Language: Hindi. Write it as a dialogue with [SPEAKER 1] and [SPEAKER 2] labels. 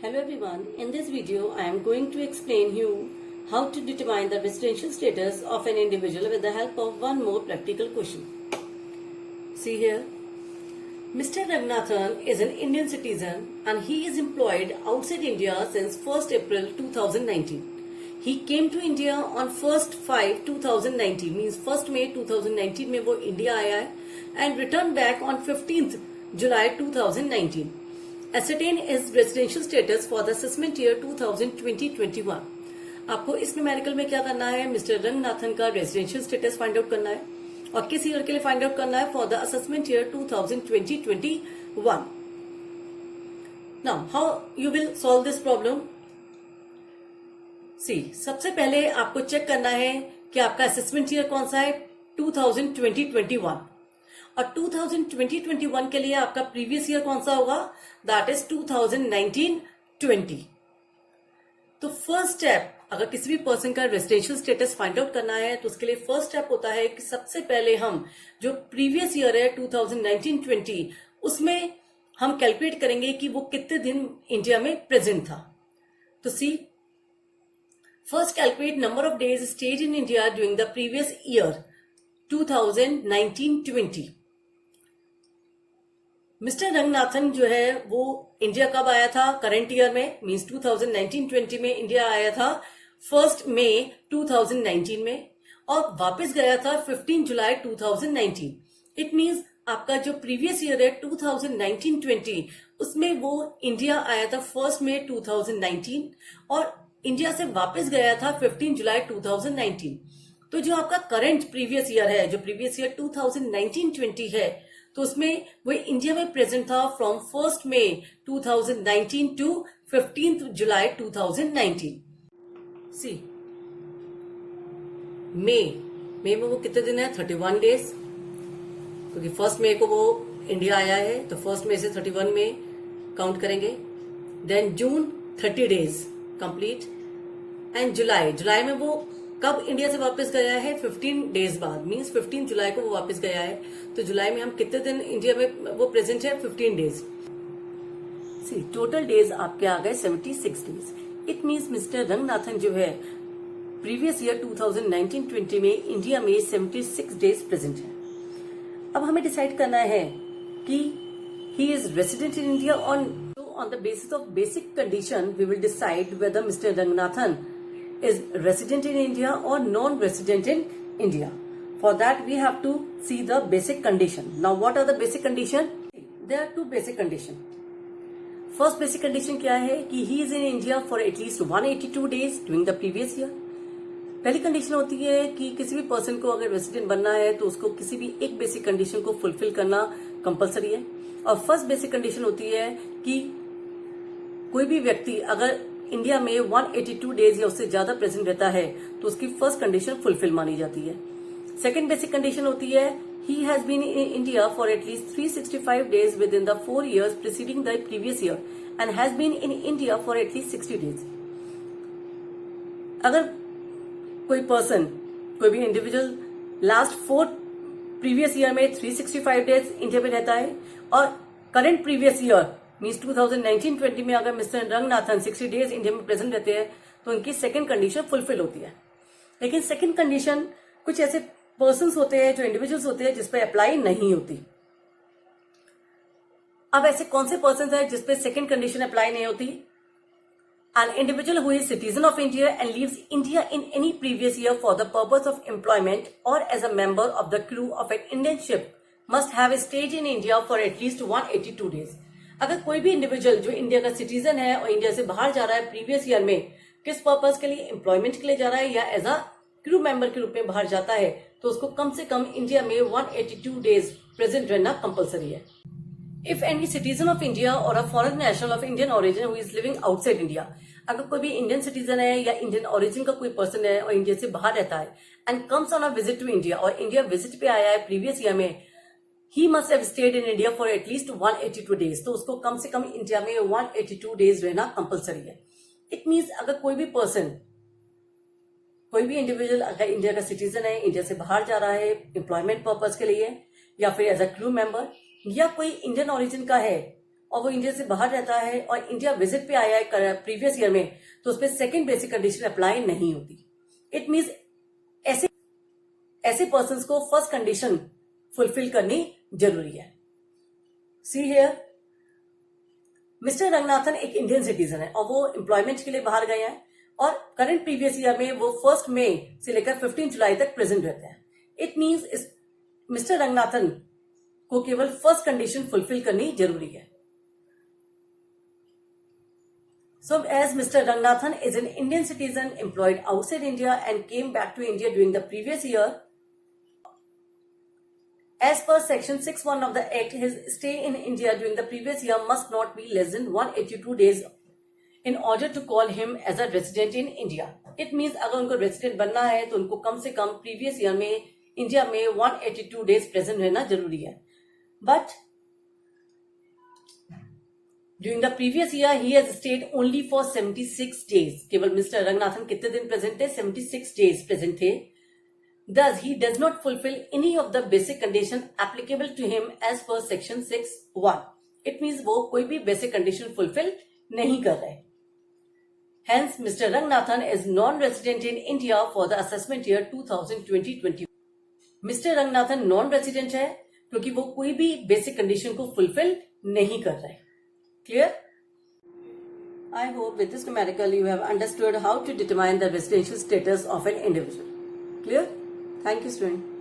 [SPEAKER 1] Hello everyone, in this video I am going to explain you how to determine the residential status of an individual with the help of one more practical question. See here, Mr. Raghunathan is an Indian citizen and he is employed outside India since 1st April 2019. He came to India on 1st 5 2019 means 1st May 2019 में वो इंडिया आया है and returned back on 15th July 2019. Ascertain his residential status for the assessment year 2020-21. आपको इस न्यूमेरिकल में क्या करना है, मिस्टर रंगनाथन का रेजिडेंशियल स्टेटस फाइंड आउट करना है और किस ईयर के लिए फाइंड आउट करना है, for the assessment year 2020-21. Now how you will solve this problem. See, सबसे पहले आपको चेक करना है कि आपका असेसमेंट ईयर कौन सा है, 2020-21. और 2020-21 के लिए आपका प्रीवियस ईयर कौन सा होगा, दैट इज 2019-20. तो फर्स्ट स्टेप, अगर किसी भी पर्सन का रेजिडेंशियल स्टेटस फाइंड आउट करना है तो उसके लिए फर्स्ट स्टेप होता है कि सबसे पहले हम जो प्रीवियस ईयर है 2019-20 उसमें हम कैलकुलेट करेंगे कि वो कितने दिन इंडिया में प्रेजेंट था. तो see, first calculate number of days stayed in India during the previous year 2019-20. Mister Ranganathan जो है वो इंडिया कब आया था, करंट ईयर में मींस 2019-20 में इंडिया आया था 1st मई 2019 में और वापस गया था 15 जुलाई 2019. इट मींस आपका जो प्रीवियस ईयर है 2019-20 उसमें वो इंडिया आया था 1st मई 2019 और इंडिया से वापस गया था 15 जुलाई 2019. तो जो आपका करंट प्रीवियस ईयर है, जो प्रीवियस ईयर 2019-20 है, तो उसमें वो इंडिया में प्रेजेंट था from 1st May 2019 to 15th जुलाई 2019. सी, मई में वो कितने दिन है, 31 डेज, क्योंकि 1st मई को वो इंडिया आया है तो 1st मई से 31 में काउंट करेंगे. Then June 30 days complete and July में वो कब इंडिया से वापस गया है, 15 डेज बाद मींस 15 जुलाई को वो वापस गया है. तो जुलाई में हम कितने दिन इंडिया में वो प्रेजेंट है, 15 डेज. सी, टोटल डेज आपके आ गए 76 days. It means mister Ranganathan जो है प्रीवियस ईयर 2019-20 में इंडिया में 76 डेज प्रेजेंट है. अब हमें डिसाइड करना है कि he is resident in India on the basis of basic condition we will decide whether Mr. Ranganathan is resident in India or non-resident in India. For that we have to see the basic condition. Now what are the basic condition? There are two basic condition. First basic condition क्या है कि he is in India for at least 182 days during the previous year. पहली कंडीशन होती है कि किसी भी पर्सन को अगर रेसिडेंट बनना है तो उसको किसी भी एक बेसिक कंडीशन को फुलफिल करना कंपलसरी है. और फर्स्ट बेसिक कंडीशन होती है कि कोई भी व्यक्ति अगर इंडिया में 182 डेज या उससे ज्यादा प्रेजेंट रहता है तो उसकी फर्स्ट कंडीशन फुलफिल मानी जाती है. सेकंड बेसिक कंडीशन होती है he has been in India for at least 365 days within the 4 years preceding the previous year and has been in India for at least 60 days. अगर कोई पर्सन, कोई भी इंडिविजुअल लास्ट 4 प्रीवियस ईयर में 365 डेज इंडिया में रहता है और करंट प्रीवियस ईयर मीन्स 2019-20 में अगर मिस्टर रंगनाथन 60 डेज इंडिया में प्रेजेंट रहते हैं तो उनकी सेकंड कंडीशन फुलफिल होती है. लेकिन सेकंड कंडीशन कुछ ऐसे पर्संस होते हैं, जो इंडिविजुअल्स होते हैं जिस पे अप्लाई नहीं होती. अब ऐसे कौन से पर्संस हैं जिसपे सेकंड कंडीशन अप्लाई नहीं होती? An individual who is citizen of India and leaves India in any previous year for the purpose of employment or as a member of the crew of an Indian ship must have stayed in India for at least 182 days. अगर कोई भी इंडिविजुअल जो इंडिया का सिटीजन है और इंडिया से बाहर जा रहा है प्रीवियस ईयर में, किस पर्पज के लिए, एम्प्लॉयमेंट के लिए जा रहा है या एज अ क्रू मेंबर के रूप में बाहर जाता है, तो उसको कम से कम इंडिया में 182 डेज प्रेजेंट रहना कंपलसरी है. If any citizen of India और a foreign national of Indian origin who is living outside India, अगर कोई भी इंडियन सिटीजन है या इंडियन ओरिजिन का कोई पर्सन है और इंडिया से बाहर रहता है and comes on a visit to India और इंडिया विजिट पे आया है प्रीवियस ईयर में, he must have stayed in India for at least 182 days. तो उसको कम से कम इंडिया में 182 डेज रहना कंपलसरी है. इट मीन्स अगर कोई भी पर्सन, कोई भी इंडिविजुअल अगर इंडिया का सिटीजन है, इंडिया से बाहर जा रहा है एम्प्लॉयमेंट पर्पज के लिए या फिर एज अ क्रू मेंबर, या कोई इंडियन ओरिजिन का है और वो इंडिया से बाहर रहता है और इंडिया विजिट पे आया है प्रीवियस ईयर में, तो उस पर सेकेंड बेसिक कंडीशन अप्लाई नहीं होती. इट मीन्स ऐसे पर्सन को फर्स्ट कंडीशन फुलफिल करनी जरूरी है. सी हियर, मिस्टर रंगनाथन एक इंडियन सिटीजन है और वो एम्प्लॉयमेंट के लिए बाहर गए हैं और करंट प्रीवियस ईयर में वो 1 मई से लेकर 15 जुलाई तक प्रेजेंट रहते हैं. इट मीन्स मिस्टर रंगनाथन को केवल फर्स्ट कंडीशन फुलफिल करनी जरूरी है. So as Mr. Ranganathan is an Indian citizen employed outside India and came back to India during the previous year, as per section 6(1) of the Act, his stay in India during the previous year must not be less than 182 days in order to call him as a resident in India. It means अगर उनको resident बनना है तो उनको कम से कम previous year में इंडिया में 182 days present रहना जरूरी है. But during the previous year, he has stayed only for 76 days. केवल मिस्टर रंगनाथन कितने दिन प्रेजेंट थे? 76 days प्रेजेंट थे. Thus, he does not fulfill any of the basic condition applicable to him as per section 6(1). It means वो कोई भी basic condition fulfill नहीं कर रहे. Hence, Mr. Ranganathan is non-resident in India for the assessment year 2020-21. Mister Ranganathan non resident है क्योंकि वो कोई भी बेसिक कंडीशन को फुलफिल नहीं कर रहे. Clear? I hope with this numerical you have understood how to determine the residential status of an individual. Clear? Thank you, student.